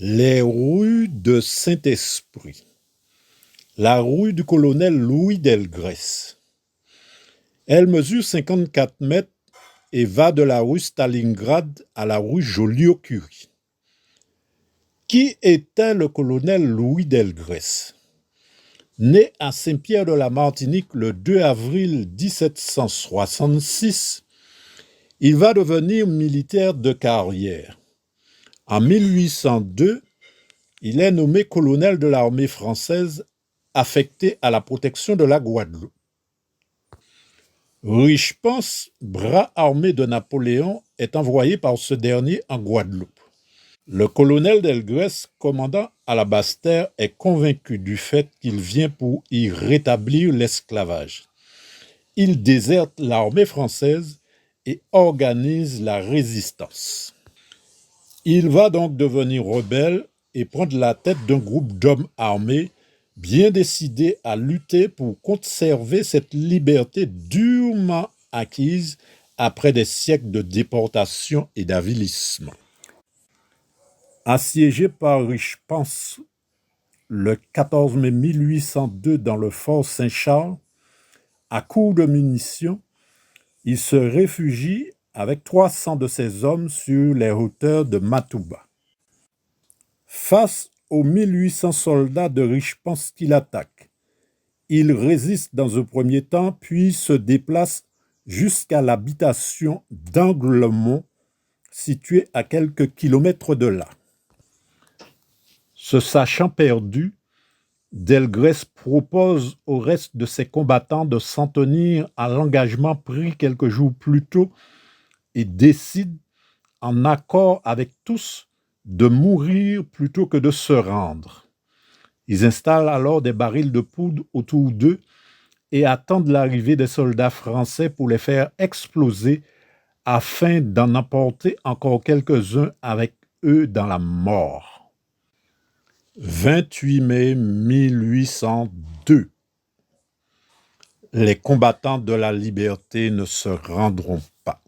Les rues de Saint-Esprit. La rue du colonel Louis Delgrès. Elle mesure 54 mètres et va de la rue Stalingrad à la rue Joliot-Curie. Qui était le colonel Louis Delgrès? Né à Saint-Pierre-de-la-Martinique le 2 avril 1766, il va devenir militaire de carrière. En 1802, il est nommé colonel de l'armée française affecté à la protection de la Guadeloupe. Richepens, bras armé de Napoléon, est envoyé par ce dernier en Guadeloupe. Le colonel Delgrès, commandant à la Basse-Terre, est convaincu du fait qu'il vient pour y rétablir l'esclavage. Il déserte l'armée française et organise la résistance. Il va donc devenir rebelle et prendre la tête d'un groupe d'hommes armés bien décidés à lutter pour conserver cette liberté durement acquise après des siècles de déportation et d'avilissement. Assiégé par Richepens le 14 mai 1802 dans le fort Saint-Charles, à court de munitions, il se réfugie avec 300 de ses hommes sur les hauteurs de Matouba. Face aux 1800 soldats de Richepens qui l'attaquent, il résiste dans un premier temps, puis se déplace jusqu'à l'habitation d'Anglemont, située à quelques kilomètres de là. Se sachant perdu, Delgrès propose au reste de ses combattants de s'en tenir à l'engagement pris quelques jours plus tôt et décide, en accord avec tous, de mourir plutôt que de se rendre. Ils installent alors des barils de poudre autour d'eux et attendent l'arrivée des soldats français pour les faire exploser afin d'en emporter encore quelques-uns avec eux dans la mort. 28 mai 1802. Les combattants de la liberté ne se rendront pas.